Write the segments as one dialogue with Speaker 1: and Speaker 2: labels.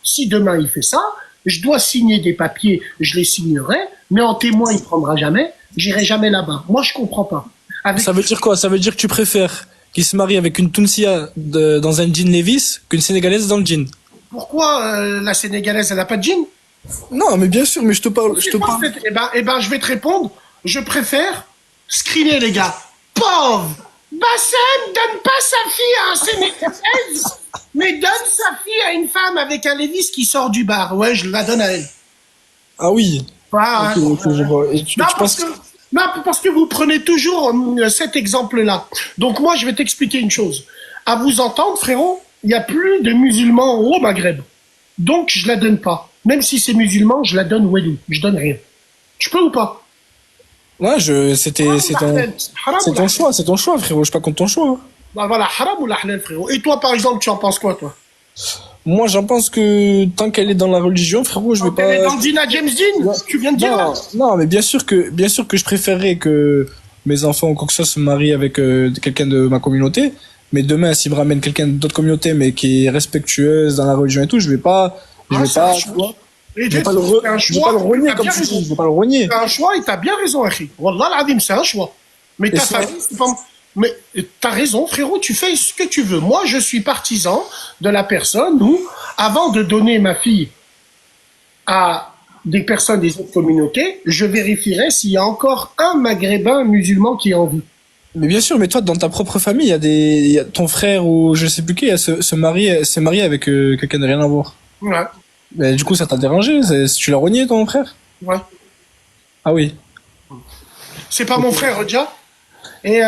Speaker 1: Si demain il fait ça, je dois signer des papiers, je les signerai, mais en témoin il prendra jamais, j'irai jamais là-bas. Moi je comprends pas. Avec...
Speaker 2: Ça veut dire quoi? Ça veut dire que tu préfères qu'il se marie avec une Tunisia dans un jean Levi's qu'une Sénégalaise dans le jean.
Speaker 1: Pourquoi la Sénégalaise elle a pas de jean?
Speaker 2: Non, mais bien sûr, mais je te parle.
Speaker 1: Eh ben, je vais te répondre. Je préfère screener les gars. Pauvre Bassem donne pas sa fille à un Sénégalaise, mais donne sa fille à une femme avec un Lévis qui sort du bar. Ouais, je la donne à elle.
Speaker 2: Ah oui.
Speaker 1: Voilà,
Speaker 2: Ok, je vois. Et tu penses
Speaker 1: non, parce que vous prenez toujours cet exemple-là. Donc moi, je vais t'expliquer une chose. À vous entendre, frérot, il n'y a plus de musulmans au Maghreb. Donc, je la donne pas. Même si c'est musulman, je la donne Wali. Je donne rien. Je peux ou pas?
Speaker 2: Ouais, c'est ton choix, frérot. Je suis pas contre ton choix. Hein.
Speaker 1: Bah voilà, haram ou la halal, frérot. Et toi, par exemple, tu en penses quoi, toi?
Speaker 2: Moi, j'en pense que tant qu'elle est dans la religion, frérot, je vais pas.
Speaker 1: Elle est dans le Dina James Dean, tu viens de dire.
Speaker 2: Non, non, mais bien sûr que je préférerais que mes enfants ou quoi que ce soit se marient avec quelqu'un de ma communauté. Mais demain, s'ils me ramènent quelqu'un d'autre communauté, mais qui est respectueuse dans la religion et tout, je vais pas, tu vois, je vais pas le renier comme tu dis, je vais pas le renier.
Speaker 1: C'est un choix et t'as bien raison, Akhi. Wallah l'Adim, c'est un choix. Mais ta famille, c'est pas. Mais t'as raison, frérot, tu fais ce que tu veux. Moi, je suis partisan de la personne où, avant de donner ma fille à des personnes des autres communautés, je vérifierai s'il y a encore un maghrébin musulman qui est en vie.
Speaker 2: Mais bien sûr, mais toi, dans ta propre famille, il y a ton frère ou je sais plus qui, s'est marié avec quelqu'un de rien à voir.
Speaker 1: Ouais.
Speaker 2: Mais du coup, ça t'a dérangé? Tu l'as renié, ton frère?
Speaker 1: Ouais.
Speaker 2: Ah oui.
Speaker 1: C'est pas mon frère, Rodja. Et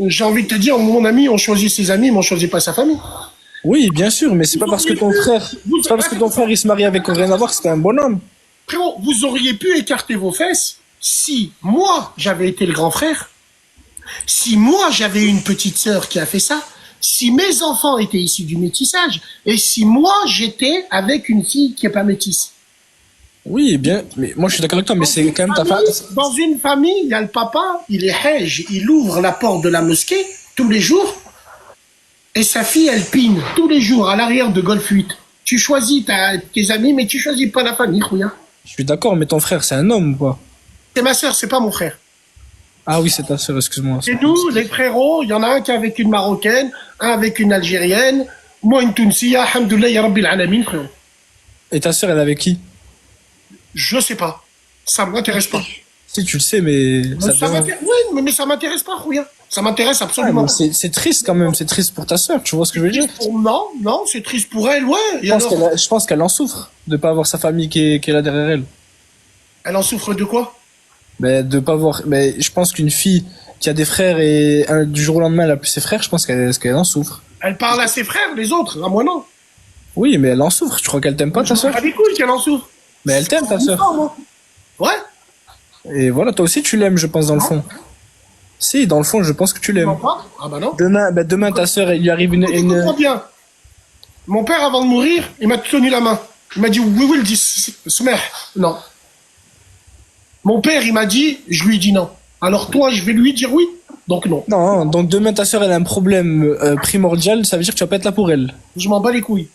Speaker 1: j'ai envie de te dire, mon ami, on choisit ses amis, mais on choisit pas sa famille.
Speaker 2: Oui, bien sûr, mais c'est pas parce que ton frère il se marie avec rien à voir que c'était un bonhomme.
Speaker 1: Frérot, vous auriez pu écarter vos fesses si moi j'avais été le grand frère, si moi j'avais une petite sœur qui a fait ça, si mes enfants étaient issus du métissage, et si moi j'étais avec une fille qui est pas métisse.
Speaker 2: Oui, bien, mais moi je suis d'accord avec toi, mais c'est quand même ta femme.
Speaker 1: Dans une famille, il y a le papa, il est hajj, il ouvre la porte de la mosquée tous les jours, et sa fille, elle pine tous les jours à l'arrière de Golf 8. Tu choisis tes amis, mais tu choisis pas la famille, Khouya.
Speaker 2: Je suis d'accord, mais ton frère, c'est un homme ou pas?
Speaker 1: C'est ma sœur, c'est pas mon frère.
Speaker 2: Ah oui, c'est ta sœur, excuse-moi.
Speaker 1: Et nous, les frérots, il y en a un qui est avec une Marocaine, un avec une Algérienne, moi une Tunisia, alhamdoulilah, ya Rabbil Alamin, frérot.
Speaker 2: Et ta sœur, elle est avec qui?
Speaker 1: Je sais pas. Ça m'intéresse pas.
Speaker 2: Si, tu le sais, mais...
Speaker 1: Oui, mais ça m'intéresse pas, Khouya. Ça m'intéresse absolument.
Speaker 2: C'est triste quand même, c'est triste pour ta sœur, tu vois ce que je veux dire?
Speaker 1: Non, c'est triste pour elle, ouais.
Speaker 2: Je pense qu'elle en souffre de pas avoir sa famille qui est là derrière elle.
Speaker 1: Elle en souffre de quoi?
Speaker 2: De pas voir. Mais je pense qu'une fille qui a des frères et du jour au lendemain elle a plus ses frères, je pense qu'elle en souffre.
Speaker 1: Elle parle à ses frères, les autres, à moi non.
Speaker 2: Oui, mais elle en souffre. Tu crois qu'elle t'aime pas, ta sœur?
Speaker 1: Pas des couilles qu'elle en souffre.
Speaker 2: Mais elle t'aime, ta sœur.
Speaker 1: Ouais.
Speaker 2: Et voilà, toi aussi tu l'aimes, je pense, dans le fond. Si, dans le fond, je pense que tu l'aimes.
Speaker 1: Ah bah non.
Speaker 2: Demain, ta sœur, il lui arrive une...
Speaker 1: bien. Mon père, avant de mourir, il m'a tenu la main. Il m'a dit, oui, oui, dis, Smer. Non. Mon père, il m'a dit, je lui ai dit non. Alors toi, je vais lui dire oui. Donc non.
Speaker 2: Non, donc demain, ta sœur, elle a un problème primordial, ça veut dire que tu vas pas être là pour elle.
Speaker 1: Je m'en bats les couilles.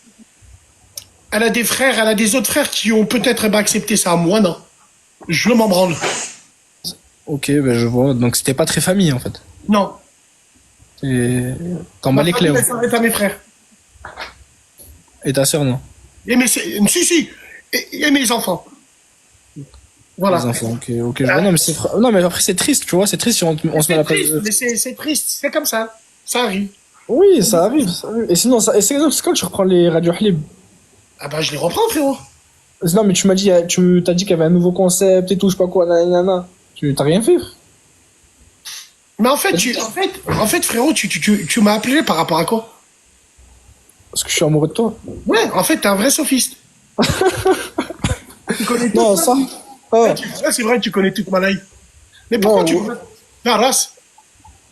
Speaker 1: Elle a des frères, elle a des autres frères qui ont peut-être accepté ça. Moi, non. Je m'en branle.
Speaker 2: Ok, ben je vois. Donc c'était pas très famille, en fait.
Speaker 1: Non.
Speaker 2: T'en bats les clés.
Speaker 1: Elle s'arrête à mes frères.
Speaker 2: Et ta sœur, non?
Speaker 1: Et si. Et mes enfants. Voilà.
Speaker 2: Les enfants, ok. Non, mais après, c'est triste, tu vois. C'est triste si on se met à la place.
Speaker 1: Mais c'est triste. C'est comme ça. Ça arrive.
Speaker 2: Oui, ça arrive. Et sinon, c'est quand tu reprends les radios Halib?
Speaker 1: Ah bah, je les reprends, frérot.
Speaker 2: Non, mais tu m'as dit, t'as dit qu'il y avait un nouveau concept et tout, je sais pas quoi, nanana. Tu t'as rien fait?
Speaker 1: Mais en fait, frérot, tu m'as appelé par rapport à quoi?
Speaker 2: Parce que je suis amoureux de toi.
Speaker 1: Ouais, en fait, t'es un vrai sophiste. Tu connais tout.
Speaker 2: Non, ça.
Speaker 1: Oh. Ouais, c'est vrai, tu connais toute ma life. Mais pourquoi tu me mets la race?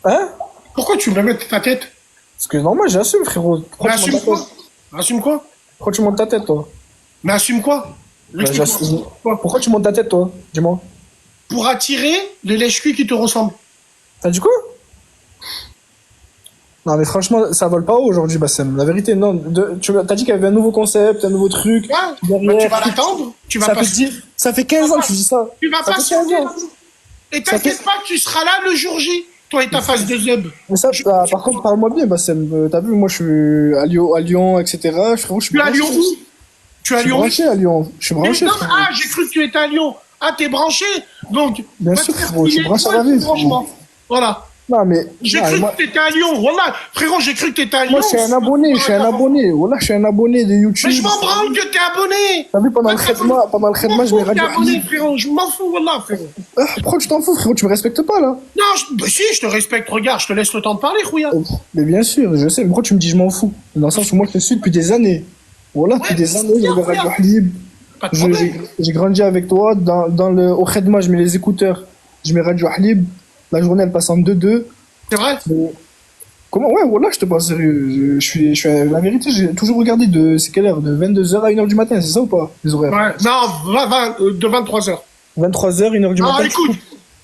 Speaker 2: Hein?
Speaker 1: Pourquoi tu me mets ta tête?
Speaker 2: Parce que normal, j'assume, frérot.
Speaker 1: Mais assume quoi? Assume quoi?
Speaker 2: Pourquoi tu montes ta tête, toi?
Speaker 1: Mais assume quoi?
Speaker 2: Pourquoi tu montes ta tête, toi? Dis-moi.
Speaker 1: Pour attirer les lèche-cuits qui te ressemblent.
Speaker 2: T'as dit quoi? Non, mais franchement, ça vole pas haut aujourd'hui, Bassem. La vérité, non. Tu as dit qu'il y avait un nouveau concept, un nouveau truc.
Speaker 1: Ouais,
Speaker 2: Derrière,
Speaker 1: bah, tu vas l'attendre. Tu vas
Speaker 2: ça
Speaker 1: pas.
Speaker 2: fait 15 ans que tu dis ça.
Speaker 1: Tu vas
Speaker 2: Ça
Speaker 1: pas
Speaker 2: fait 15
Speaker 1: sauter.
Speaker 2: ans.
Speaker 1: Et t'inquiète pas, tu seras là le jour J. Toi et ta phase de zub.
Speaker 2: Mais ça, par contre, parle-moi bien, Bassem. T'as vu, moi, je suis à Lyon, etc. Frérot, je suis
Speaker 1: Tu es à
Speaker 2: branché.
Speaker 1: Lyon où? Tu es à
Speaker 2: Je suis
Speaker 1: Lyon où?
Speaker 2: branché à Lyon. Je suis branché,
Speaker 1: Non,
Speaker 2: frérot.
Speaker 1: ah, j'ai cru que tu étais à Lyon. Ah, t'es branché. Donc,
Speaker 2: Bien
Speaker 1: va
Speaker 2: sûr,
Speaker 1: te faire
Speaker 2: frérot, je suis
Speaker 1: filer,
Speaker 2: branché à
Speaker 1: toi,
Speaker 2: la vie,
Speaker 1: franchement. Voilà.
Speaker 2: Non, mais,
Speaker 1: J'ai
Speaker 2: non,
Speaker 1: cru
Speaker 2: moi,
Speaker 1: que t'étais à Lyon. Voilà. Frérot, j'ai cru que t'étais à Lyon.
Speaker 2: moi, je suis un abonné, Voilà, je suis un abonné de YouTube.
Speaker 1: Mais je m'en branle que t'es abonné.
Speaker 2: T'as vu, pendant le traitement, je vais
Speaker 1: T'es
Speaker 2: radio.
Speaker 1: abonné, frérot. Je m'en fous, voilà, frérot.
Speaker 2: Ah, pourquoi tu t'en fous, frérot? Tu me respectes pas, là?
Speaker 1: Non, bah, si, je te respecte. Regarde, je te laisse le temps de parler, Khouya.
Speaker 2: Mais bien sûr, je sais, mais pourquoi tu me dis je m'en fous? Dans le sens où moi je te suis depuis des années. Voilà, depuis des années, je vais Radio Halib.
Speaker 1: Pas de problème.
Speaker 2: J'ai grandi avec toi. Au Khedma, je mets les écouteurs, je mets Radio Halib. La journée elle passe en 2-2.
Speaker 1: C'est vrai?
Speaker 2: Comment? Ouais, voilà, je te parle sérieux. La vérité, j'ai toujours regardé c'est quelle heure? De 22h à 1h du matin, c'est ça ou pas? Les horaires?
Speaker 1: Ouais. Non, de 23h.
Speaker 2: 23h, 1h du
Speaker 1: Non,
Speaker 2: matin.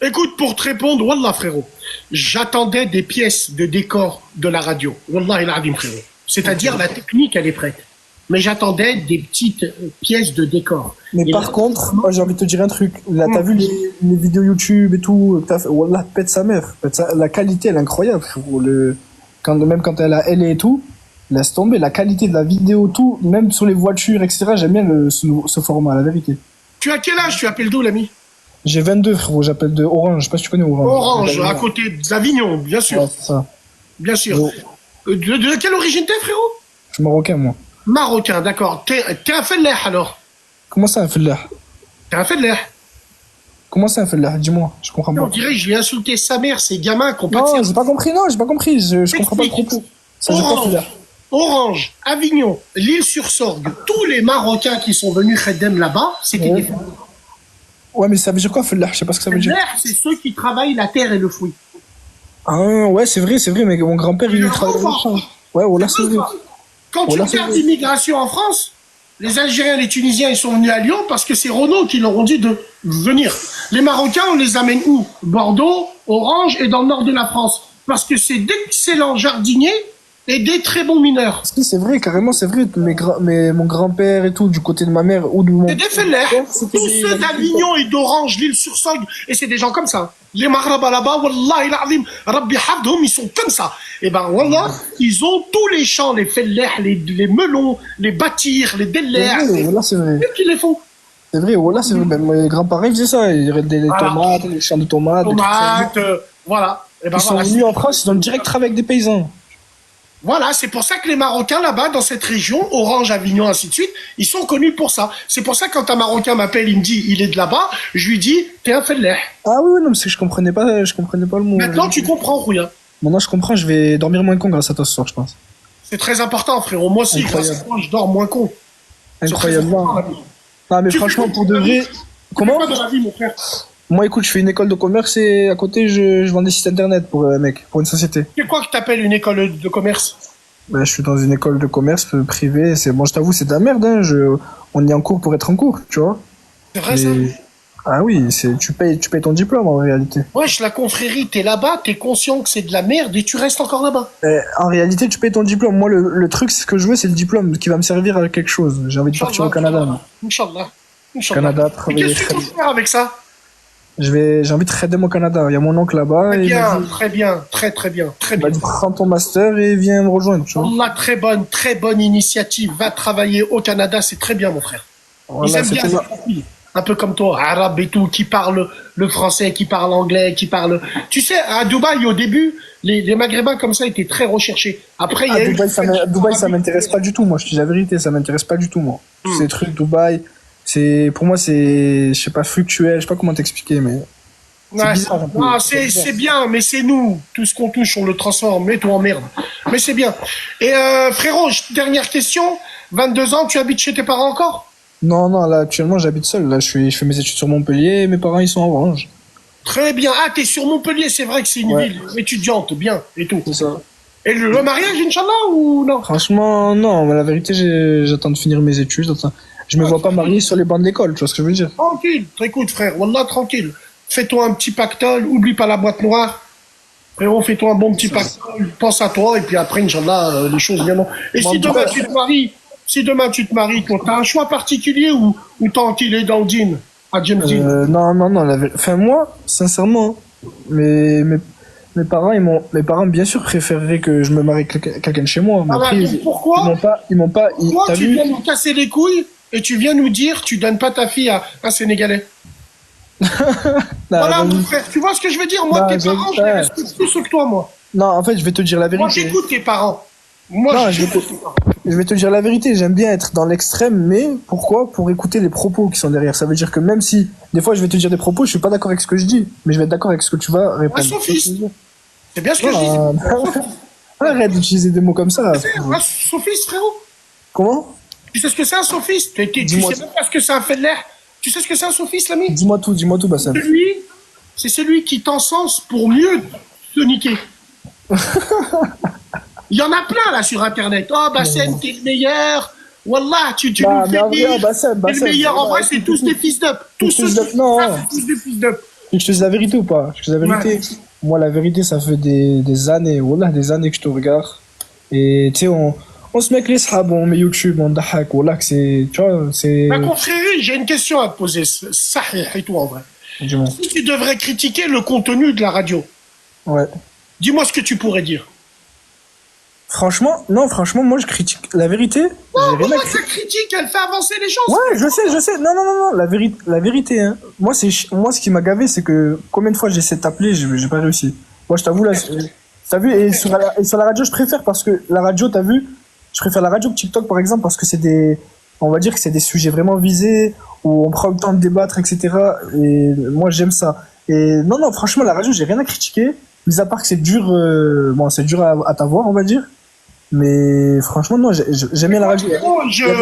Speaker 1: écoute, pour te répondre, Wallah, frérot, j'attendais des pièces de décor de la radio. Wallah, il a dit, frérot. C'est-à-dire, la technique, elle est prête. Mais j'attendais des petites pièces de décor.
Speaker 2: Mais par contre, moi j'ai envie de te dire un truc. Là, t'as vu les vidéos YouTube et tout, Wallah, pète sa mère. La qualité, elle est incroyable, frérot. Même quand elle a LA et tout, laisse tomber. La qualité de la vidéo, tout, même sur les voitures, etc. J'aime bien ce format, la vérité.
Speaker 1: Tu as quel âge? Tu appelles d'où, l'ami?
Speaker 2: J'ai 22, frérot. J'appelle de Orange. Je sais pas si tu connais Orange.
Speaker 1: Orange, à côté d'Avignon, bien sûr.
Speaker 2: Ouais, c'est ça.
Speaker 1: Bien sûr.
Speaker 2: Bon.
Speaker 1: De quelle origine t'es, frérot?
Speaker 2: Je suis marocain, moi.
Speaker 1: Marocain, d'accord. T'es un fellah, alors?
Speaker 2: Comment ça, un fellah?
Speaker 1: T'es un fellah?
Speaker 2: Comment ça, un fellah? Dis-moi, je comprends
Speaker 1: On
Speaker 2: pas.
Speaker 1: dirait que je vais insulter sa mère, ces gamins qui ont pas de
Speaker 2: Non,
Speaker 1: cerveau.
Speaker 2: j'ai pas compris, je comprends pas le propos. Ça, j'ai pas fellah.
Speaker 1: Orange, Avignon, l'île-sur-Sorgue, tous les Marocains qui sont venus Khaddam là-bas, c'était
Speaker 2: Ouais.
Speaker 1: des fellah.
Speaker 2: Ouais, mais ça veut dire quoi, fellah? Je sais pas ce que ça veut dire.
Speaker 1: Fellah, c'est ceux qui travaillent la terre et le fruit.
Speaker 2: Ah, ouais, c'est vrai, mais mon grand-père, il
Speaker 1: le
Speaker 2: travaille
Speaker 1: comprends.
Speaker 2: dans le champ. Ouais, voilà, c'est vrai.
Speaker 1: Quand tu
Speaker 2: Voilà, c'est
Speaker 1: regardes
Speaker 2: vrai.
Speaker 1: l'immigration en France, les Algériens, les Tunisiens, ils sont venus à Lyon parce que c'est Renault qui leur ont dit de venir. Les Marocains, on les amène où? Bordeaux, Orange et dans le nord de la France. Parce que c'est d'excellents jardiniers et des très bons mineurs.
Speaker 2: Si, c'est vrai, carrément, c'est vrai. Mon grand-père et tout, du côté de ma mère ou de mon
Speaker 1: C'est des fellers.
Speaker 2: c'était
Speaker 1: Tous
Speaker 2: des-
Speaker 1: ceux d'Avignon et d'Orange, l'île-sur-Sorgue, et c'est des gens comme ça. Les Maghrébins là-bas, Wallah, Rabbi Hafdhum, ils sont comme ça. Et ben, Wallah, ils ont tous les champs, les fellers, les melons, les bâtirs, les
Speaker 2: C'est
Speaker 1: dellers.
Speaker 2: vrai, voilà, c'est vrai.
Speaker 1: C'est eux qui les font.
Speaker 2: C'est vrai, voilà, c'est vrai. Ben, mes grands-parents, ils faisaient ça. Ils avaient des
Speaker 1: Voilà.
Speaker 2: tomates, des champs de tomates. des trucs comme ça.
Speaker 1: Tomates, voilà. Et ben
Speaker 2: Ils sont
Speaker 1: voilà.
Speaker 2: venus en France, ils ont direct travaillé avec des paysans.
Speaker 1: Voilà, c'est pour ça que les Marocains là-bas, dans cette région, Orange, Avignon, ainsi de suite, ils sont connus pour ça. C'est pour ça que quand un Marocain m'appelle, il me dit, il est de là-bas, je lui dis, t'es un fellah.
Speaker 2: Ah oui, non, mais c'est que je comprenais pas le mot.
Speaker 1: Maintenant, tu comprends, Rouya.
Speaker 2: Maintenant, je comprends, je vais dormir moins con grâce à toi ce soir, je pense.
Speaker 1: C'est très important, frérot. Moi aussi,
Speaker 2: Incroyable.
Speaker 1: grâce à toi, je dors moins con.
Speaker 2: Incroyable.
Speaker 1: C'est très important, la vie.
Speaker 2: Ah, mais
Speaker 1: Tu
Speaker 2: franchement,
Speaker 1: fais
Speaker 2: pour
Speaker 1: quoi
Speaker 2: de
Speaker 1: dans la
Speaker 2: vrai.
Speaker 1: vie
Speaker 2: Comment?
Speaker 1: Tu fais quoi dans la vie, mon frère?
Speaker 2: Moi, écoute, je fais une école de commerce et à côté, je vends des sites internet pour pour une société.
Speaker 1: C'est quoi que t'appelles une école de commerce?
Speaker 2: Ben, je suis dans une école de commerce privée. Bon, je t'avoue, c'est de la merde, hein. On est en cours pour être en cours, tu vois.
Speaker 1: C'est vrai, ça?
Speaker 2: Ah oui, tu payes ton diplôme en réalité.
Speaker 1: Wesh, la confrérie, t'es là-bas, t'es conscient que c'est de la merde et tu restes encore là-bas.
Speaker 2: En réalité, tu payes ton diplôme. Moi, le truc, ce que je veux, c'est le diplôme qui va me servir à quelque chose. J'ai envie de partir au Canada. moi.
Speaker 1: Inch'Allah. Inch'Allah.
Speaker 2: Canada,
Speaker 1: Mais
Speaker 2: travailler.
Speaker 1: qu'est-ce que tu comptes faire avec ça?
Speaker 2: J'ai envie de trader au Canada. Il y a mon oncle là-bas.
Speaker 1: Très
Speaker 2: Et il
Speaker 1: bien,
Speaker 2: m'a dit,
Speaker 1: très bien, très très bien, très bien.
Speaker 2: prends ton master et viens me rejoindre, tu vois.
Speaker 1: Allah, très bonne initiative. Va travailler au Canada, c'est très bien, mon frère. Ils
Speaker 2: Voilà,
Speaker 1: aiment bien
Speaker 2: c'était
Speaker 1: les
Speaker 2: ça.
Speaker 1: profils, un peu comme toi, arabe et tout, qui parle le français, qui parle anglais, qui parle. Tu sais, à Dubaï, au début, les Maghrébins comme ça étaient très recherchés. Après, il y a eu.
Speaker 2: Dubaï, ça m'intéresse pas du tout, moi. Je te dis la vérité, ça m'intéresse pas du tout, moi. Tous ces trucs, Dubaï, pour moi, je sais pas, fluctuel, je sais pas comment t'expliquer, mais.
Speaker 1: Ouais.
Speaker 2: bizarre, un peu.
Speaker 1: Non,
Speaker 2: C'est
Speaker 1: c'est bien, mais c'est nous. Tout ce qu'on touche, on le transforme. Mets-toi en merde. Mais c'est bien. Et frérot, dernière question. 22 ans, tu habites chez tes parents encore?
Speaker 2: Non, là, actuellement, j'habite seul. Là, je fais mes études sur Montpellier et mes parents, ils sont en Orange.
Speaker 1: Très bien. Ah, t'es sur Montpellier, c'est vrai que c'est une
Speaker 2: Ouais.
Speaker 1: ville étudiante, bien, et tout.
Speaker 2: C'est ça.
Speaker 1: Et le mariage, Inch'Allah, ou non?
Speaker 2: Franchement, non, mais la vérité, j'attends de finir mes études. Je me vois pas marier sur les bancs de l'école, tu vois ce que je veux dire?
Speaker 1: Tranquille, écoute frère, Wallah, tranquille. Fais-toi un petit pactole, oublie pas la boîte noire. Frérot, fais-toi un bon petit pactole, pense à toi, et puis après, Inch'Allah, les choses viendront. Et
Speaker 2: Moi,
Speaker 1: si
Speaker 2: en tout
Speaker 1: demain
Speaker 2: cas,
Speaker 1: tu te maries, toi, t'as un choix particulier ou t'as enquillé dans le dîn, à James Dean?
Speaker 2: non, enfin, moi, sincèrement, mes parents, mes parents, bien sûr, préféreraient que je me marie avec quelqu'un de chez moi. Mais
Speaker 1: Ah bah,
Speaker 2: après,
Speaker 1: donc pourquoi? Toi,
Speaker 2: t'as
Speaker 1: tu
Speaker 2: vu?
Speaker 1: viens nous casser les couilles et tu viens nous dire tu donnes pas ta fille à un Sénégalais.
Speaker 2: Non,
Speaker 1: Voilà, mon
Speaker 2: vas-y.
Speaker 1: frère, tu vois ce que je veux dire? Moi, tes
Speaker 2: Non,
Speaker 1: parents, je les respecte plus que toi, moi.
Speaker 2: non, en fait, je vais te dire la
Speaker 1: Moi,
Speaker 2: vérité.
Speaker 1: j'écoute tes parents. Moi,
Speaker 2: Non,
Speaker 1: j'écoute.
Speaker 2: je vais te dire la vérité. J'aime bien être dans l'extrême, mais pourquoi? Pour écouter les propos qui sont derrière. Ça veut dire que même si, des fois, je vais te dire des propos, je suis pas d'accord avec ce que je dis, mais je vais être d'accord avec ce que tu vas
Speaker 1: Un
Speaker 2: répondre.
Speaker 1: sophiste. C'est bien ce que je
Speaker 2: Non,
Speaker 1: dis.
Speaker 2: arrête d'utiliser des mots comme ça.
Speaker 1: Un sophiste, frérot.
Speaker 2: Comment?
Speaker 1: Tu sais ce que c'est un sophiste? Tu
Speaker 2: Dis-moi.
Speaker 1: sais même pas ce que c'est un fait de l'air. Tu sais ce que c'est un sophiste, l'ami?
Speaker 2: Dis-moi tout, Bassem.
Speaker 1: C'est celui qui t'encense pour mieux te niquer. Il y en a plein, là, sur Internet. Oh, Bassem, t'es le meilleur. Wallah, tu
Speaker 2: Bah,
Speaker 1: nous
Speaker 2: mais
Speaker 1: fais
Speaker 2: en vrai,
Speaker 1: rire.
Speaker 2: Bassem,
Speaker 1: T'es le meilleur. En vrai, c'est tous des fils d'up. Tous ceux qui font
Speaker 2: non.
Speaker 1: ça, c'est tous des fils d'up.
Speaker 2: Je te dis la vérité ou pas? Je te dis la vérité.
Speaker 1: Ouais.
Speaker 2: Moi, la vérité, ça fait des années, voilà, des années que je te regarde. Et tu sais, on se met avec les sahab, on met YouTube, on dahak, voilà, que c'est, tu vois, c'est.
Speaker 1: Ma confrérie, j'ai une question à te poser. Sahih, et toi, en vrai.
Speaker 2: Dis-moi.
Speaker 1: Si tu devrais critiquer le contenu de la radio,
Speaker 2: Ouais.
Speaker 1: dis-moi ce que tu pourrais dire.
Speaker 2: Franchement, non, franchement, moi, je critique. La vérité, j'ai rien à
Speaker 1: Pourquoi
Speaker 2: critiquer.
Speaker 1: ta critique, elle fait avancer les choses?
Speaker 2: Ouais, je sais. Non. La vérité, hein. Moi, moi, ce qui m'a gavé, c'est que combien de fois j'essaie de t'appeler, j'ai pas réussi. Moi, je t'avoue, là, t'as vu, et sur la radio, je préfère parce que la radio, t'as vu, je préfère la radio que TikTok, par exemple, parce que on va dire que c'est des sujets vraiment visés, où on prend le temps de débattre, etc. Et moi, j'aime ça. Et non, franchement, la radio, j'ai rien à critiquer, mis à part que c'est dur, bon, c'est dur à t'avoir, on va dire. Mais franchement, non, j'aime bien la radio.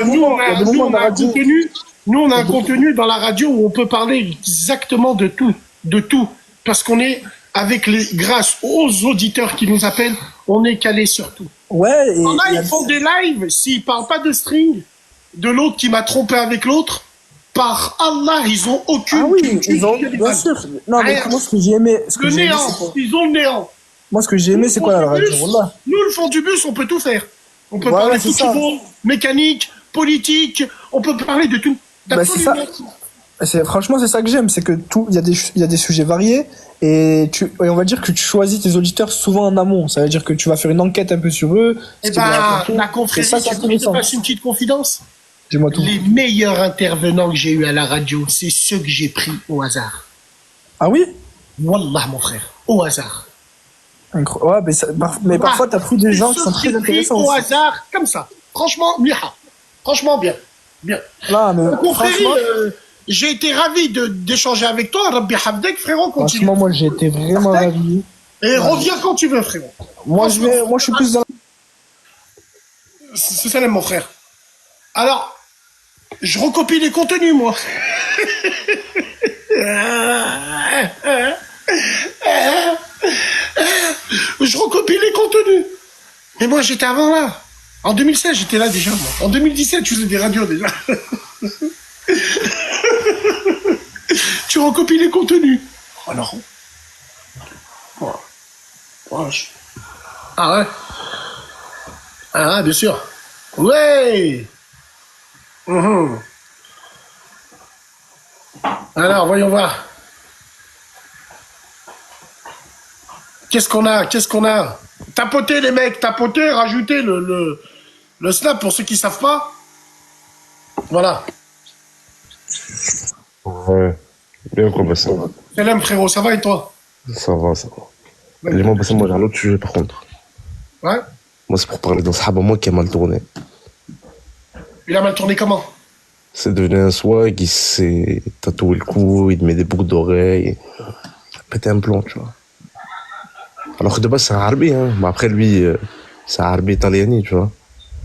Speaker 1: Nous, on a un contenu, on a un contenu dans la radio où on peut parler exactement de tout. Parce qu'on est, grâce aux auditeurs qui nous appellent, on est calé sur tout.
Speaker 2: Ouais, et.
Speaker 1: Ils font des lives, s'ils parlent pas de string, de l'autre qui m'a trompé avec l'autre, par Allah, ils ont aucune.
Speaker 2: Ah oui, ils ont, bien sûr. Non, mais moi, ce que j'ai aimé.
Speaker 1: Le néant, ils ont le néant.
Speaker 2: Moi, ce que j'ai aimé, c'est quoi la radio? Wallah.
Speaker 1: Nous, le fond du bus, on peut tout faire. On peut
Speaker 2: Voilà,
Speaker 1: parler de
Speaker 2: c'est ça.
Speaker 1: football, mécanique, politique, on peut parler de tout.
Speaker 2: Bah, c'est ça. Franchement, c'est ça que j'aime, c'est que il y a des sujets variés et on va dire que tu choisis tes auditeurs souvent en amont. Ça veut dire que tu vas faire une enquête un peu sur eux.
Speaker 1: Et bah, la confrérie,
Speaker 2: ça,
Speaker 1: tu veux que je te fasse une petite confidence?
Speaker 2: Dis-moi tout.
Speaker 1: Les meilleurs intervenants que j'ai eu à la radio, c'est ceux que j'ai pris au hasard.
Speaker 2: Ah oui?
Speaker 1: Wallah, mon frère, au hasard.
Speaker 2: Ouais, mais parfois, t'as pris des gens qui sont très intéressants.
Speaker 1: Au hasard, comme ça. Franchement, miha. Franchement, bien. Bien.
Speaker 2: Non, mais
Speaker 1: confrérie, j'ai été ravi d'échanger avec toi. Rabbi Habdek, frérot, continue.
Speaker 2: Franchement, moi, j'ai été vraiment ravi.
Speaker 1: Et reviens quand tu veux, frérot.
Speaker 2: Moi, je suis plus dans
Speaker 1: C'est ça, mon frère. Alors, je recopie les contenus, moi. Je recopie les contenus. Mais moi, j'étais avant là. En 2016, j'étais là déjà, moi. En 2017, je faisais des radios déjà. Tu recopies les contenus. Oh non. Ah ouais. Ah ouais, bien sûr. Ouais. Alors, voyons voir. Qu'est-ce qu'on a? Tapotez, les mecs, tapotez, rajoutez le snap pour ceux qui savent pas. Voilà.
Speaker 3: Ouais. Bien quoi, ça va.
Speaker 1: Salam, frérot, ça va et toi?
Speaker 3: Ça va. Dis-moi, moi j'ai un autre sujet par contre.
Speaker 1: Ouais.
Speaker 3: Moi, c'est pour parler d'un sahaba, moi qui a mal tourné.
Speaker 1: Il a mal tourné comment?
Speaker 3: C'est devenu un swag, il s'est tatoué le cou, il met des boucles d'oreilles. Il a pété un plomb, tu vois. Alors que de base, c'est un harbi, hein. Mais après, lui, c'est un harbi italiani, tu vois.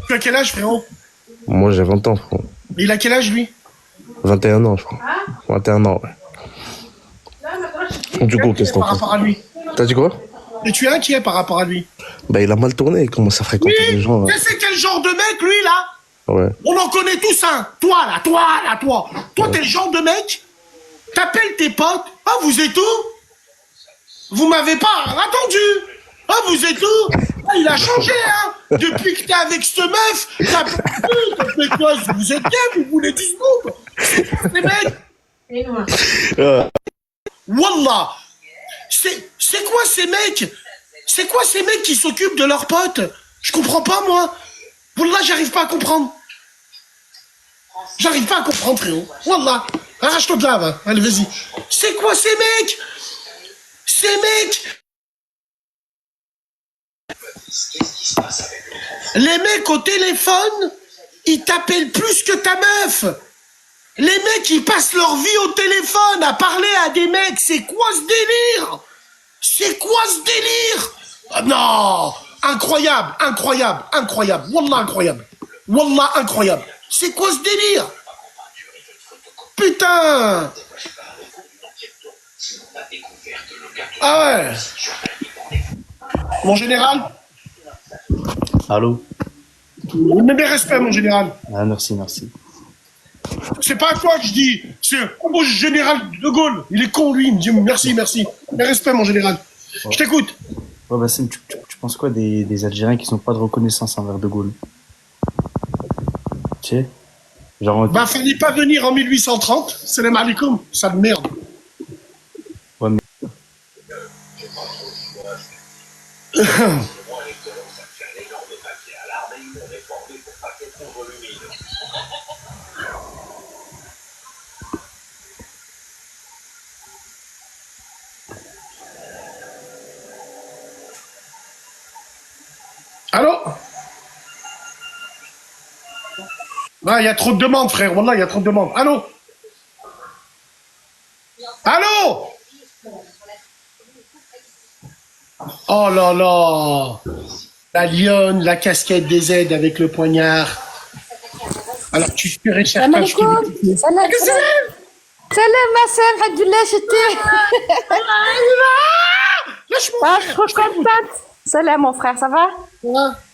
Speaker 1: Tu as quel âge, frérot?
Speaker 3: Moi, j'ai 20 ans, frérot.
Speaker 1: Il a quel âge, lui?
Speaker 3: 21 ans, je crois. 21 ans, ouais. Du coup, qu'est-ce qu'on
Speaker 1: Par
Speaker 3: fait?
Speaker 1: rapport à lui.
Speaker 3: T'as dit quoi?
Speaker 1: Et tu es inquiet par rapport à lui?
Speaker 3: Bah, il a mal tourné, il commence à fréquenter les gens.
Speaker 1: Tu sais quel genre de mec, lui, là?
Speaker 3: Ouais.
Speaker 1: On en connaît tous un. Toi. Toi, t'es le genre de mec, t'appelles tes potes. Ah, vous êtes où? Vous m'avez pas attendu. Ah, vous êtes où? Ah, il a changé, hein. Depuis que t'es avec cette meuf, t'as fait quoi? Vous êtes bien, vous voulez 10 secondes. Les mecs. Wallah. C'est quoi ces mecs? C'est quoi ces mecs qui s'occupent de leurs potes? Je comprends pas, moi. Wallah, j'arrive pas à comprendre. J'arrive pas à comprendre, frérot. Wallah. Arrache-toi de là, va. Allez, vas-y. C'est quoi ces mecs? Ces mecs. Les mecs au téléphone, ils t'appellent plus que ta meuf. Les mecs, ils passent leur vie au téléphone à parler à des mecs. C'est quoi ce délire? C'est quoi ce délire? Oh, non. Incroyable, incroyable, incroyable. Wallah, incroyable. Wallah, incroyable. C'est quoi ce délire? Putain. Ah ouais. Mon général?
Speaker 4: Allô?
Speaker 1: Mes respects, mon général.
Speaker 4: Ah, merci, merci.
Speaker 1: C'est pas à toi que je dis, c'est au général de Gaulle. Il est con, lui, il me dit merci, merci. Mes respects, mon général.
Speaker 4: Ouais.
Speaker 1: Je t'écoute.
Speaker 4: Ouais, Bassem, tu penses quoi des Algériens qui n'ont pas de reconnaissance envers De Gaulle? Tu sais? Genre,
Speaker 1: Bah, fallait pas venir en 1830. Salam alaikum, sale merde.
Speaker 4: ouais, mais
Speaker 1: Allô? Ah, il y a trop de demandes, frère. Wallah, il y a trop de demandes. Allô? Allô? Oh là là. La lionne, la casquette des aides avec le poignard. Alors, tu serais certain
Speaker 5: Salam
Speaker 1: que je te
Speaker 5: alaikum.
Speaker 1: dis-
Speaker 5: Salam, salam. Salam, ma sœur, alhamdoulilah, j'étais.
Speaker 1: Lâche-moi,
Speaker 5: Ah, je suis
Speaker 1: frère.
Speaker 5: trop contente. Salam, mon frère, ça va?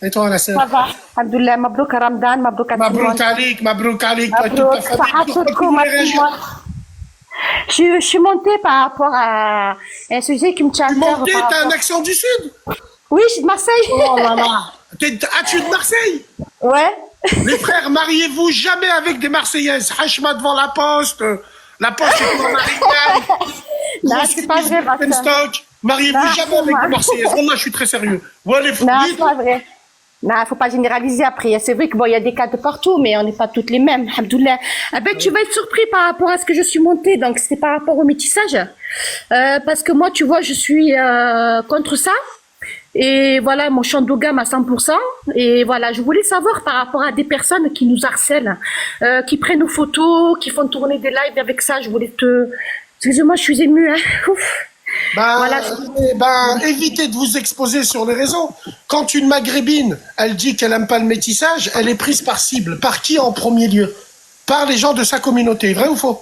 Speaker 1: Et toi, la sœur?
Speaker 5: Ça va. Alhamdoulilah, mabrouk Ramadan, mabrouk à tout le
Speaker 1: Mabrouk
Speaker 5: monde.
Speaker 1: alik, mabrouk alik, toi et toute ta
Speaker 5: Mabrouk,
Speaker 1: famille.
Speaker 5: sahatoukoum à tout le monde. Je suis montée par rapport à un sujet qui me tient à
Speaker 1: Tu
Speaker 5: cœur.
Speaker 1: montais,
Speaker 5: par
Speaker 1: t'as un
Speaker 5: rapport-
Speaker 1: accent du Sud?
Speaker 5: Oui, je suis de Marseille.
Speaker 1: Oh là là. Tu es de Marseille?
Speaker 5: Ouais.
Speaker 1: Les frères, mariez-vous jamais avec des Marseillaises. Hachma devant la poste. La poste est pour Marignane.
Speaker 5: Non, c'est pas vrai, ma sœur.
Speaker 1: Stock. Mariez-vous
Speaker 5: Non,
Speaker 1: jamais avec
Speaker 5: moi.
Speaker 1: des Marseillaises. Wallah, je suis très sérieux. Ouais, les
Speaker 5: Non,
Speaker 1: frères.
Speaker 5: c'est pas vrai. Non, faut pas généraliser après. C'est vrai que bon, il y a des cas de partout, mais on n'est pas toutes les mêmes. Alhamdoulilah. Ah ben, tu vas être surpris par rapport à ce que je suis montée. Donc, c'est par rapport au métissage. Parce que moi, tu vois, je suis contre ça. Et voilà, mon champ de gamme à 100%. Et voilà, je voulais savoir par rapport à des personnes qui nous harcèlent, qui prennent nos photos, qui font tourner des lives avec ça. Je voulais te... Excusez-moi, je suis émue, hein. Ouf.
Speaker 1: Ben,
Speaker 5: Voilà.
Speaker 1: évitez de vous exposer sur les réseaux. Quand une maghrébine, elle dit qu'elle aime pas le métissage, elle est prise par cible. Par qui en premier lieu? Par les gens de sa communauté. Vrai ou faux?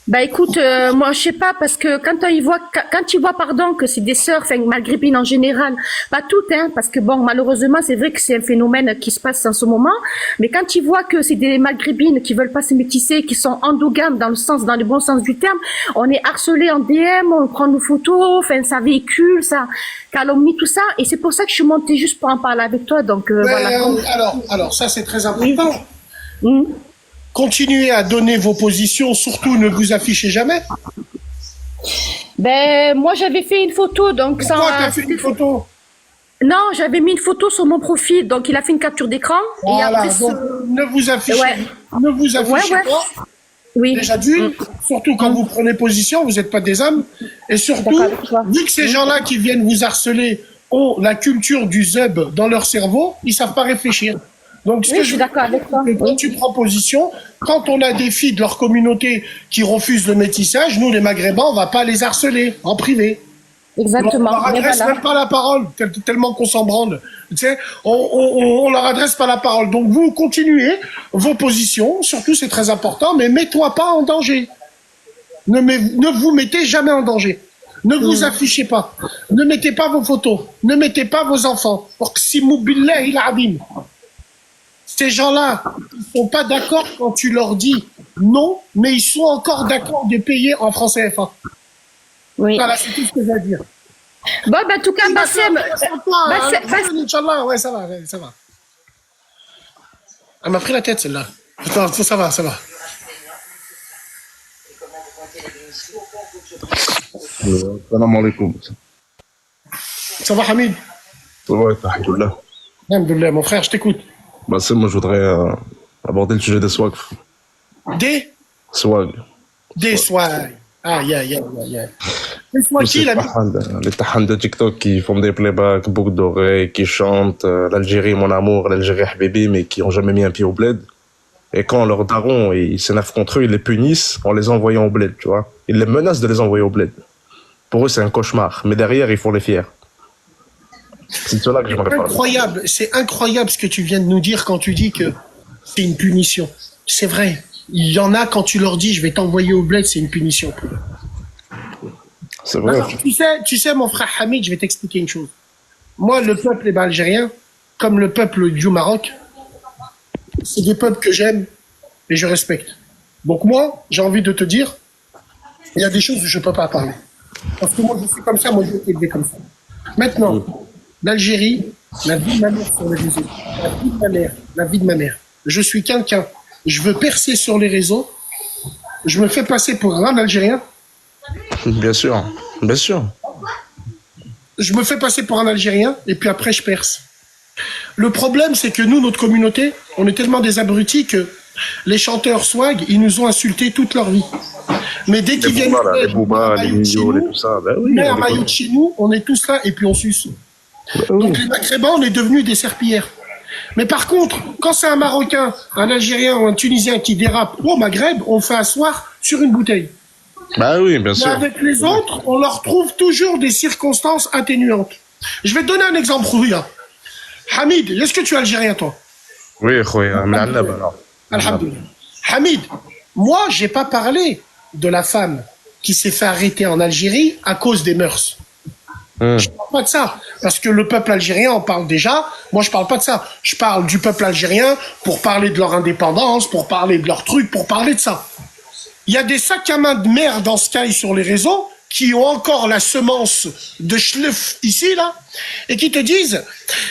Speaker 5: Bah écoute, moi je sais pas parce que quand ils voient pardon que c'est des sœurs, enfin maghrébines en général, pas toutes hein, parce que bon malheureusement c'est vrai que c'est un phénomène qui se passe en ce moment, mais quand ils voient que c'est des maghrébines qui veulent pas se métisser, qui sont endogames dans le bon sens du terme, on est harcelé en DM, on prend nos photos, enfin ça véhicule, ça calomnie tout ça, et c'est pour ça que je suis montée juste pour en parler avec toi, donc voilà.
Speaker 1: Alors, ça c'est très important.
Speaker 5: Mm.
Speaker 1: Continuez à donner vos positions, surtout ne vous affichez jamais.
Speaker 5: Ben moi j'avais fait une photo, donc
Speaker 1: Pourquoi t'as fait une photo?
Speaker 5: Non, j'avais mis une photo sur mon profil, donc il a fait une capture d'écran. Et
Speaker 1: Voilà,
Speaker 5: après,
Speaker 1: donc ne vous affichez,
Speaker 5: Ouais.
Speaker 1: ne vous affichez
Speaker 5: Ouais.
Speaker 1: pas.
Speaker 5: oui.
Speaker 1: Déjà d'une, surtout quand vous prenez position, vous n'êtes pas des hommes. Et surtout,
Speaker 5: D'accord avec toi.
Speaker 1: vu que ces gens-là qui viennent vous harceler ont la culture du zeb dans leur cerveau, ils savent pas réfléchir. Donc,
Speaker 5: Oui, je suis d'accord avec toi.
Speaker 1: c'est que quand tu prends position, quand on a des filles de leur communauté qui refusent le métissage, nous, les Maghrébins, on va pas les harceler en privé.
Speaker 5: Exactement.
Speaker 1: On leur
Speaker 5: Mais
Speaker 1: adresse
Speaker 5: voilà.
Speaker 1: même pas la parole, tellement qu'on s'en branle. Tu sais, on leur adresse pas la parole. Donc vous continuez vos positions, surtout c'est très important, mais mets-toi pas en danger. Ne vous mettez jamais en danger. Ne vous affichez pas. Ne mettez pas vos photos. Ne mettez pas vos enfants. Oqsimu billahi al-azim. Ces gens-là, ils sont pas d'accord quand tu leur dis non, mais ils sont encore d'accord de payer en francs CFA.
Speaker 5: Oui.
Speaker 1: Voilà, c'est tout ce que j'ai à dire.
Speaker 5: Bon, bah, en tout cas, Bassem,
Speaker 1: Inch'Allah, ouais, ça va, ouais, ça va. Elle m'a pris la tête, celle-là. Attends, ça va, ça va.
Speaker 3: Salam alaikum.
Speaker 1: Ça va, Hamid?
Speaker 3: Ouais, alhamdoulilah.
Speaker 1: Alhamdoulilah, mon frère, je t'écoute.
Speaker 3: Bah, c'est moi, je voudrais aborder le sujet des swag.
Speaker 1: Des
Speaker 3: Swag.
Speaker 1: swag. Aïe, aïe, aïe, aïe. Des swag qui, l'ami?
Speaker 3: Les tahans de TikTok qui font des playbacks, boucles d'oreilles, qui chantent l'Algérie, mon amour, l'Algérie, habibi, mais qui ont jamais mis un pied au bled. Et quand leurs darons, ils s'énervent contre eux, ils les punissent en les envoyant au bled, tu vois. Ils les menacent de les envoyer au bled. Pour eux, c'est un cauchemar. Mais derrière, ils font les fiers. C'est de cela que j'aimerais parler.
Speaker 1: Incroyable, c'est incroyable ce que tu viens de nous dire quand tu dis que c'est une punition. C'est vrai. Il y en a, quand tu leur dis, je vais t'envoyer au bled, c'est une punition pour eux.
Speaker 3: C'est vrai.
Speaker 1: Alors, tu sais, mon frère Hamid, je vais t'expliquer une chose. Moi, le peuple algérien, comme le peuple du Maroc, c'est des peuples que j'aime et je respecte. Donc moi, j'ai envie de te dire, il y a des choses où je ne peux pas parler. Parce que moi, je suis comme ça, moi, j'ai été élevé comme ça. Maintenant, l'Algérie, la vie de ma mère sur les réseaux, la vie de ma mère, la vie de ma mère. Je suis quelqu'un, je veux percer sur les réseaux, je me fais passer pour un Algérien.
Speaker 3: Bien sûr, bien sûr.
Speaker 1: Je me fais passer pour un Algérien et puis après, je perce. Le problème, c'est que nous, notre communauté, on est tellement des abrutis que les chanteurs swag, ils nous ont insultés toute leur vie. Mais dès qu'ils viennent
Speaker 3: Les Booba, les Nino, et tout ça, ben oui.
Speaker 1: un maillot de chez nous, on est tous là et puis on suce. Donc les Maghrébins, on est devenus des serpillères. Mais par contre, quand c'est un Marocain, un Algérien ou un Tunisien qui dérape au Maghreb, on fait asseoir sur une bouteille.
Speaker 3: Bah oui, bien
Speaker 1: Mais
Speaker 3: sûr.
Speaker 1: avec les autres, on leur trouve toujours des circonstances atténuantes. Je vais te donner un exemple, Rouya. Hamid, est-ce que tu es algérien, toi?
Speaker 3: Oui, khoya, mais Allah, alors.
Speaker 1: Alhamdoulilah. Hamid, moi, j'ai pas parlé de la femme qui s'est fait arrêter en Algérie à cause des mœurs. Je parle pas de ça, parce que le peuple algérien en parle déjà. Moi, je parle pas de ça. Je parle du peuple algérien pour parler de leur indépendance, pour parler de leurs trucs, pour parler de ça. Il y a des sacs à main de merde dans Sky sur les réseaux qui ont encore la semence de schleuf ici, là, et qui te disent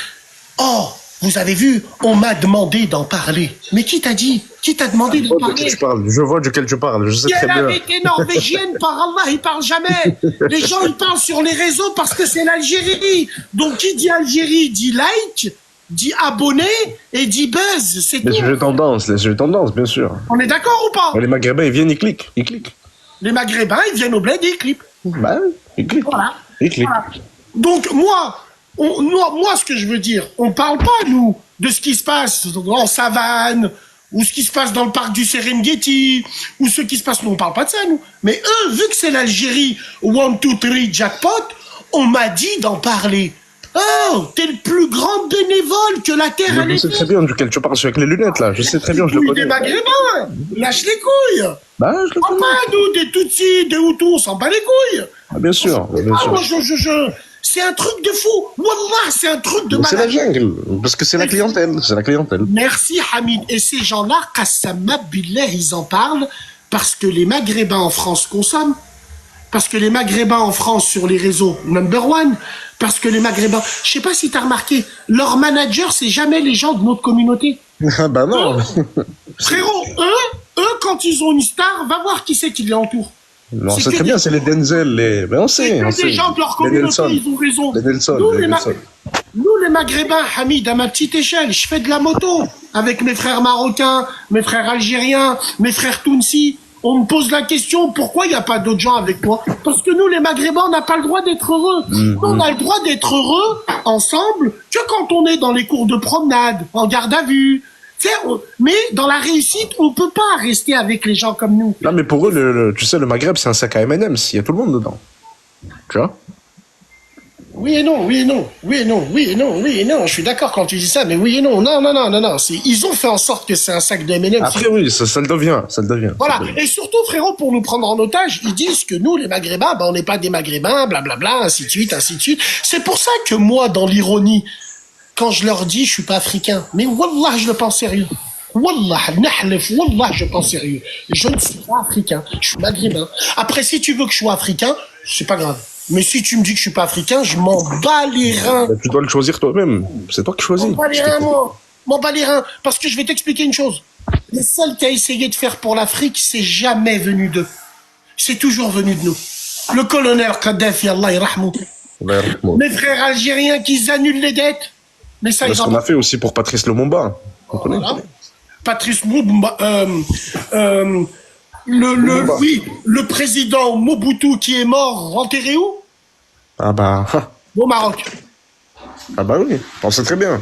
Speaker 1: « Oh, vous avez vu, on m'a demandé d'en parler. » Mais qui t'a dit? Qui t'a demandé d'en parler?
Speaker 3: Je vois duquel tu parles, je sais très
Speaker 1: Elle
Speaker 3: bien.
Speaker 1: avait été norvégienne, par Allah, ils parlent jamais. Les gens, ils parlent sur les réseaux parce que c'est l'Algérie. Donc, qui dit Algérie dit like, dit abonné et dit buzz. C'est
Speaker 3: Les
Speaker 1: tout.
Speaker 3: sujets tendances, bien sûr.
Speaker 1: On est d'accord ou pas?
Speaker 3: Les Maghrébins, ils viennent, ils cliquent.
Speaker 1: Les Maghrébins, ils viennent au bled et ils clippent.
Speaker 3: Bah oui, ils cliquent.
Speaker 1: Voilà.
Speaker 3: Ils cliquent.
Speaker 1: Voilà. Donc, moi, ce que je veux dire, on parle pas, nous, de ce qui se passe en savane, ou ce qui se passe dans le parc du Serengeti, ou ce qui se passe, nous, on parle pas de ça, nous. Mais eux, vu que c'est l'Algérie, 1, 2, 3, jackpot, on m'a dit d'en parler. Oh, t'es le plus grand bénévole que la Terre a
Speaker 3: Je sais très bien duquel tu parles, celui avec les lunettes, là. Je sais très bien, je le
Speaker 1: Des
Speaker 3: connais.
Speaker 1: Maghrébins, lâche les couilles.
Speaker 3: Bah, je le
Speaker 1: On
Speaker 3: connais.
Speaker 1: pas, nous, des Tutsis, des Hutus, on s'en bat les couilles.
Speaker 3: Ah, bien sûr, bien
Speaker 1: Ah,
Speaker 3: sûr.
Speaker 1: moi, c'est un truc de fou. Wallah, c'est un truc de
Speaker 3: Mais c'est la
Speaker 1: malade.
Speaker 3: jungle, parce que c'est la clientèle,
Speaker 1: Merci Hamid. Et ces gens-là, Qassama Billah, ils en parlent parce que les Maghrébins en France consomment, parce que les Maghrébins en France sur les réseaux number one, parce que les Maghrébins, je sais pas si tu as remarqué, leur manager, c'est jamais les gens de notre communauté.
Speaker 3: Ah bah non.
Speaker 1: Frérot, eux, quand ils ont une star, va voir qui c'est qui l'entoure.
Speaker 3: Non,
Speaker 1: C'est
Speaker 3: c'est
Speaker 1: que
Speaker 3: très
Speaker 1: des-
Speaker 3: bien, c'est les Denzel, les... Mais on
Speaker 1: C'est
Speaker 3: sait, on
Speaker 1: que
Speaker 3: sait.
Speaker 1: des gens de leur
Speaker 3: Les
Speaker 1: communauté,
Speaker 3: Nelson.
Speaker 1: ils ont raison.
Speaker 3: Les Nelson,
Speaker 1: Nous,
Speaker 3: les
Speaker 1: les, Ma-
Speaker 3: Nelson.
Speaker 1: nous, les Maghrébins, Hamid, à ma petite échelle, je fais de la moto avec mes frères marocains, mes frères algériens, mes frères Tounsi. On me pose la question, pourquoi il n'y a pas d'autres gens avec moi? Parce que nous, les Maghrébins, on n'a pas le droit d'être heureux. Nous, on a le droit d'être heureux ensemble que quand on est dans les cours de promenade, en garde à vue. Tu sais, mais dans la réussite, on peut pas rester avec les gens comme nous.
Speaker 3: Non, mais pour eux, tu sais, le Maghreb, c'est un sac à M&M's. Il y a tout le monde dedans. Tu vois?
Speaker 1: Oui et non, oui et non, oui et non, oui et non, oui et non. Je suis d'accord quand tu dis ça, mais oui et non. Non. Ils ont fait en sorte que c'est un sac de M&M's.
Speaker 3: Après, oui, ça le devient.
Speaker 1: Voilà. Et surtout, frérot, pour nous prendre en otage, ils disent que nous, les Maghrébins, on n'est pas des Maghrébins, blablabla, ainsi de suite, ainsi de suite. C'est pour ça que moi, dans l'ironie, quand je leur dis, je suis pas africain, mais wallah, je le pense sérieux. Wallah, nahlef, wallah, je pense sérieux. Je ne suis pas africain, je suis maghrébin. Après, si tu veux que je sois africain, c'est pas grave. Mais si tu me dis que je suis pas africain, je m'en bats les reins.
Speaker 3: Tu dois le choisir toi-même. C'est toi qui choisis.
Speaker 1: M'en bats les reins, moi. M'en bats les reins. Parce que je vais t'expliquer une chose. Le seul qui a essayé de faire pour l'Afrique, c'est jamais venu d'eux. C'est toujours venu de nous. Le colonel Kadhafi, Allah yarhamou. Mes frères algériens qui annulent les dettes. Mais ça,
Speaker 3: C'est ce qu'on a fait aussi pour Patrice Lumumba. On connaît.
Speaker 1: Voilà. Patrice Lumumba, le président Mobutu qui est mort, enterré où?
Speaker 3: Ah bah.
Speaker 1: Au Maroc.
Speaker 3: Ah bah oui, on sait très bien.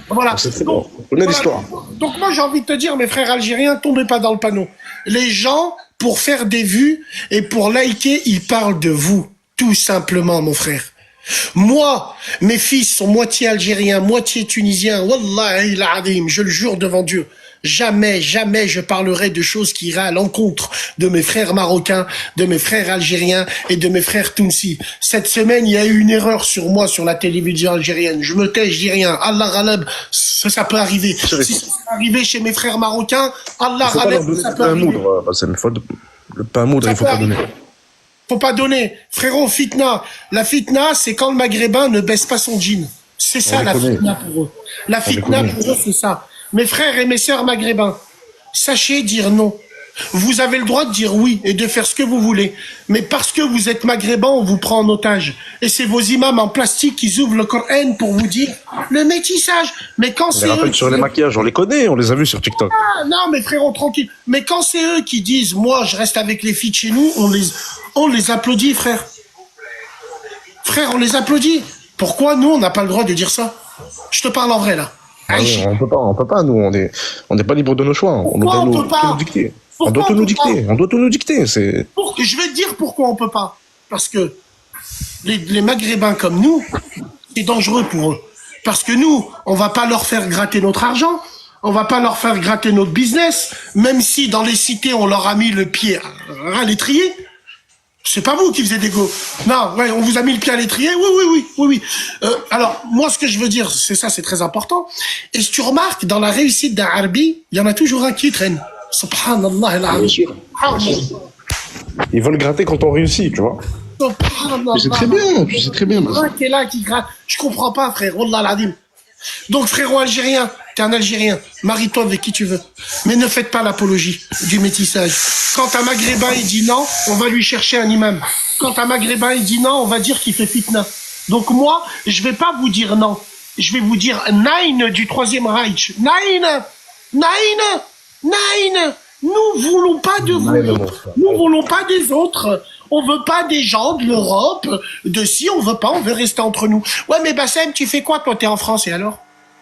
Speaker 1: Voilà.
Speaker 3: On sait très bien. On connaît l'histoire.
Speaker 1: Donc moi j'ai envie de te dire, mes frères algériens, tombez pas dans le panneau. Les gens, pour faire des vues et pour liker, ils parlent de vous. Tout simplement, mon frère. Moi, mes fils sont moitié algériens, moitié tunisiens. Wallahi l'azim, je le jure devant Dieu. Jamais, jamais je parlerai de choses qui iraient à l'encontre de mes frères marocains, de mes frères algériens et de mes frères Tounsi. Cette semaine, il y a eu une erreur sur moi sur la télévision algérienne. Je me tais, je dis rien. Allah ghalab, ça peut arriver. Si ça peut arriver chez mes frères marocains, Allah ghalab, ça peut arriver.
Speaker 3: C'est une faute. Le pain à moudre, il faut pas donner.
Speaker 1: Faut pas donner. Frérot, fitna. La fitna, c'est quand le maghrébin ne baisse pas son jean. C'est ça la fitna pour eux. La fitna pour eux, c'est ça. Mes frères et mes sœurs maghrébins, sachez dire non. Vous avez le droit de dire oui et de faire ce que vous voulez. Mais parce que vous êtes maghrébins, on vous prend en otage. Et c'est vos imams en plastique qui ouvrent le Coran pour vous dire le métissage. Mais quand c'est eux...
Speaker 3: sur les maquillages, on les connaît, on les a vus sur TikTok.
Speaker 1: Ah, non, mais frérot, tranquille. Mais quand c'est eux qui disent, moi, je reste avec les filles de chez nous, on les applaudit, frère. Frère, on les applaudit. Pourquoi nous, on n'a pas le droit de dire ça? Je te parle en vrai, là.
Speaker 3: Ah oui, on peut pas, nous, on n'est pas libre de nos choix. On doit tout nous dicter. On doit tout nous dicter.
Speaker 1: Je vais te dire pourquoi on peut pas. Parce que les Maghrébins comme nous, c'est dangereux pour eux. Parce que nous, on va pas leur faire gratter notre argent, on va pas leur faire gratter notre business, même si dans les cités, on leur a mis le pied à l'étrier. C'est pas vous qui faisiez des go. Non, ouais, on vous a mis le pied à l'étrier. Oui. Alors, moi, ce que je veux dire, c'est ça, c'est très important. Et si tu remarques, dans la réussite d'un Arbi, il y en a toujours un qui traîne. Subhanallah al-Azim.
Speaker 3: Ils veulent gratter quand on réussit, tu vois.
Speaker 1: Subhanallah.
Speaker 3: Tu sais très bien.
Speaker 1: T'es là qui gratte. Je comprends pas, frère. Wallah al-Azim. Donc, frérot algérien, t'es un Algérien, marie-toi avec qui tu veux. Mais ne faites pas l'apologie du métissage. Quand un Maghrébin il dit non, on va lui chercher un imam. Quand un Maghrébin il dit non, on va dire qu'il fait fitna. Donc moi, je vais pas vous dire non. Je vais vous dire Nein du Troisième Reich. Nein. Nous voulons pas de vous. Nous voulons pas des autres. On veut pas des gens de l'Europe, de si on veut pas, on veut rester entre nous. Ouais, mais Bassem, tu fais quoi, toi, t'es en France, et alors?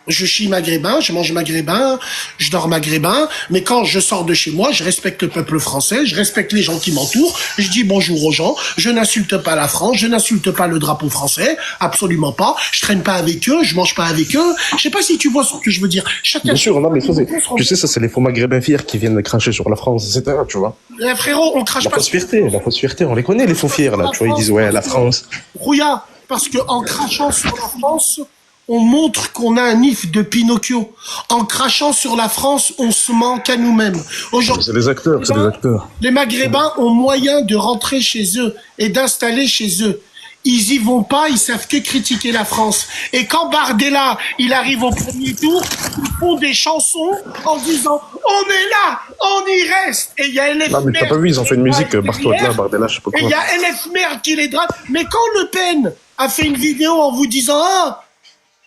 Speaker 1: Je chie maghrébin, je mange maghrébin, je dors maghrébin, mais quand je sors de chez moi, je respecte le peuple français, je respecte les gens qui m'entourent, je dis bonjour aux gens, je n'insulte pas la France, je n'insulte pas le drapeau français, absolument pas, je traîne pas avec eux, je mange pas avec eux, je sais pas si tu vois ce que je veux dire.
Speaker 3: Bien sûr, non, mais ça, tu sais, ça, c'est les faux maghrébins fiers qui viennent cracher sur la France, etc., tu vois.
Speaker 1: Frérot, on crache pas.
Speaker 3: La fausse fierté, on les connaît, les faux fiers, là, tu vois, ils disent, ouais, la France.
Speaker 1: Rouilla, parce que en crachant sur la France, on montre qu'on a un if de Pinocchio. En crachant sur la France, on se manque à nous-mêmes. Aujourd'hui,
Speaker 3: c'est des acteurs.
Speaker 1: Les Maghrébins ont moyen de rentrer chez eux et d'installer chez eux. Ils y vont pas, ils savent que critiquer la France. Et quand Bardella, il arrive au premier tour, ils font des chansons en disant « On est là, on y reste !» Et il y a LF
Speaker 3: Non, mais t'as pas vu, ils ont fait une musique, Bartolda, Bardella, je sais pas quoi.
Speaker 1: Et il y a LF Merde qui les drape. Mais quand Le Pen a fait une vidéo en vous disant « Ah,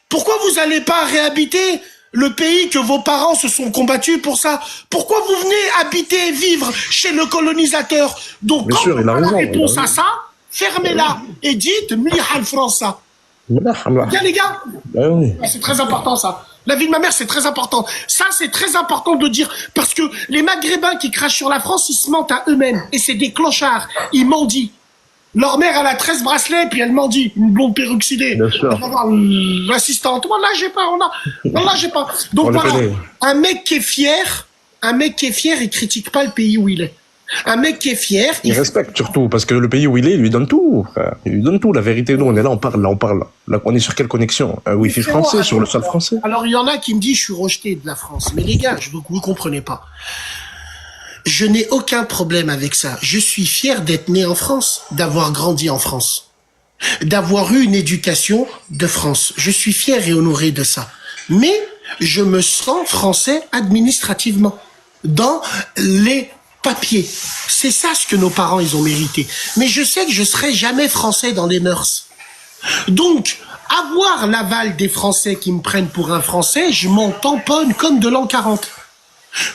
Speaker 1: pourquoi vous allez pas réhabiter le pays que vos parents se sont combattus pour ça? Pourquoi vous venez habiter, vivre chez le colonisateur ?» Donc,
Speaker 3: bien
Speaker 1: quand
Speaker 3: sûr,
Speaker 1: vous avez la réponse à ça, fermez-la et dites Mliha al-France. Bien les gars,
Speaker 3: oui.
Speaker 1: C'est très important ça. La vie de ma mère, c'est très important. Ça, c'est très important de dire parce que les Maghrébins qui crachent sur la France, ils se mentent à eux-mêmes et c'est des clochards. Ils mendient. Leur mère, elle a 13 bracelets, puis elle mendie, une blonde peroxydée.
Speaker 3: Bien sûr.
Speaker 1: Elle va voir l'assistante. Voilà, j'ai pas, voilà, j'ai pas. Donc voilà, un mec qui est fier, il critique pas le pays où il est. Un mec qui est fier,
Speaker 3: il respecte surtout, parce que le pays où il est, il lui donne tout, frère. Il lui donne tout, la vérité. Nous, on est là, on parle. Là, on est sur quelle connexion? Un Wi-Fi français, sur le sol français.
Speaker 1: Alors, il y en a qui me disent, je suis rejeté de la France. Mais les gars, vous comprenez pas. Je n'ai aucun problème avec ça. Je suis fier d'être né en France, d'avoir grandi en France, d'avoir eu une éducation de France. Je suis fier et honoré de ça. Mais je me sens français administrativement, dans les papiers. C'est ça ce que nos parents, ils ont mérité. Mais je sais que je serai jamais français dans les mœurs. Donc, avoir l'aval des Français qui me prennent pour un Français, je m'en tamponne comme de l'an 40.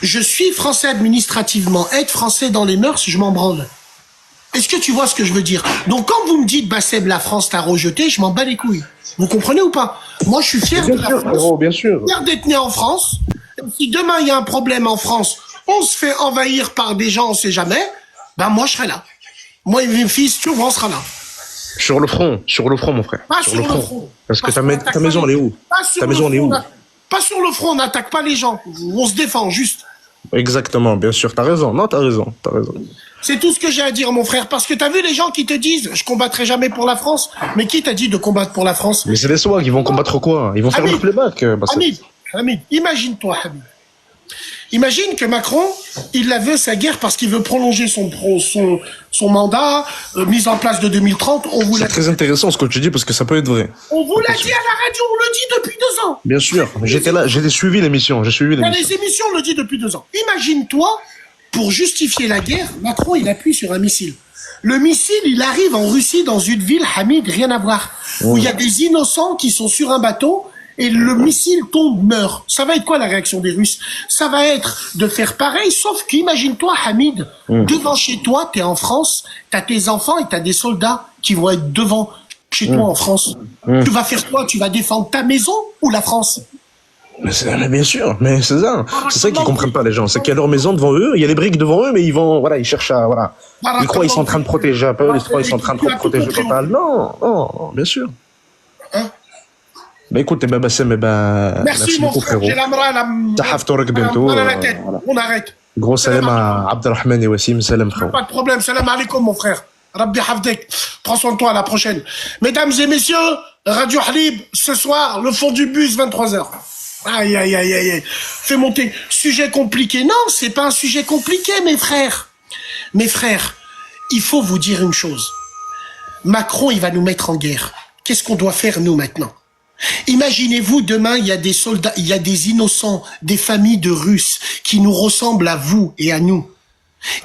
Speaker 1: Je suis français administrativement. Être français dans les mœurs, je m'en branle. Est-ce que tu vois ce que je veux dire? Donc quand vous me dites, Bassem, la France t'a rejeté, je m'en bats les couilles. Vous comprenez ou pas? Moi, je suis fier de la France.
Speaker 3: Frérot, bien sûr.
Speaker 1: Fier d'être né en France. Si demain, il y a un problème en France, on se fait envahir par des gens, on sait jamais, ben moi, je serai là. Moi et mes fils, tu vois, on sera là.
Speaker 3: Sur le front, mon frère.
Speaker 1: Pas sur le front.
Speaker 3: Parce que
Speaker 1: Parce
Speaker 3: ta
Speaker 1: qu'on attaque pas
Speaker 3: maison, elle est
Speaker 1: les-
Speaker 3: où?
Speaker 1: Pas sur
Speaker 3: Ta
Speaker 1: le
Speaker 3: maison, elle est
Speaker 1: front,
Speaker 3: où?
Speaker 1: Pas sur le front, on n'attaque pas les gens. On se défend, juste.
Speaker 3: Exactement, bien sûr, t'as raison. Non, t'as raison.
Speaker 1: C'est tout ce que j'ai à dire, mon frère. Parce que t'as vu les gens qui te disent, je combattrai jamais pour la France. Mais qui t'a dit de combattre pour la France?
Speaker 3: Mais c'est les SWAG, ils vont combattre quoi? Ils vont faire
Speaker 1: Hamid.
Speaker 3: leur playback, Bassem.
Speaker 1: Hamid, imagine-toi, Hamid. Imagine que Macron, il la veut sa guerre parce qu'il veut prolonger son mandat, mise en place de 2030. On vous
Speaker 3: C'est
Speaker 1: l'a
Speaker 3: très intéressant ce que tu dis parce que ça peut être vrai.
Speaker 1: on vous l'a dit à la radio, on le dit depuis 2 ans.
Speaker 3: Bien sûr, j'étais là, j'ai suivi l'émission, j'ai suivi
Speaker 1: Dans
Speaker 3: l'émission.
Speaker 1: les émissions, on le dit depuis 2 ans. Imagine-toi, pour justifier la guerre, Macron, il appuie sur un missile. Le missile, il arrive en Russie, dans une ville, Hamid, rien à voir, où il y a des innocents qui sont sur un bateau, et le missile tombe, meurt. Ça va être quoi la réaction des Russes? Ça va être de faire pareil, sauf qu'imagine-toi, Hamid, devant chez toi, t'es en France, t'as tes enfants et t'as des soldats qui vont être devant chez toi en France. Tu vas faire quoi? Tu vas défendre ta maison ou la France?
Speaker 3: Mais bien sûr, mais c'est ça qu'ils comprennent pas les gens, c'est qu'il y a leur maison devant eux, il y a les briques devant eux, mais ils cherchent à, ils croient qu'ils sont en train de protéger Apple, ils croient qu'ils sont en train de protéger Total. Non, bien sûr.
Speaker 1: Hein?
Speaker 3: Bah écoute, Bassem,
Speaker 1: Merci mon
Speaker 3: beaucoup,
Speaker 1: frère, j'ai la
Speaker 3: Tahaf Torek bientôt.
Speaker 1: mal à la tête. On arrête.
Speaker 3: Gros salam à Abdelrahman et Wassim, salam frère.
Speaker 1: Pas de problème, salam alaikum mon frère. Rabbi Hafdek, prends soin de toi, à la prochaine. Mesdames et messieurs, Radio Halib, ce soir, le fond du bus, 23h. Aïe, aïe, aïe, aïe, aïe. Fais monter. Sujet compliqué. Non, c'est pas un sujet compliqué, mes frères. Mes frères, il faut vous dire une chose. Macron, il va nous mettre en guerre. Qu'est-ce qu'on doit faire, nous, maintenant? Imaginez-vous, demain, il y a des soldats, il y a des innocents, des familles de Russes qui nous ressemblent à vous et à nous.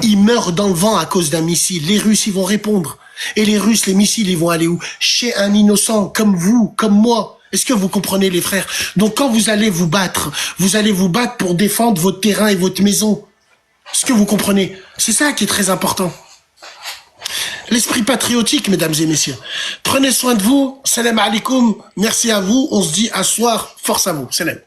Speaker 1: Ils meurent dans le vent à cause d'un missile. Les Russes, ils vont répondre. Et les Russes, les missiles, ils vont aller où? Chez un innocent, comme vous, comme moi. Est-ce que vous comprenez, les frères? Donc, quand vous allez vous battre pour défendre votre terrain et votre maison. Est-ce que vous comprenez? C'est ça qui est très important. L'esprit patriotique, mesdames et messieurs. Prenez soin de vous. Salam alaikum. Merci à vous. On se dit à ce soir. Force à vous. Salam.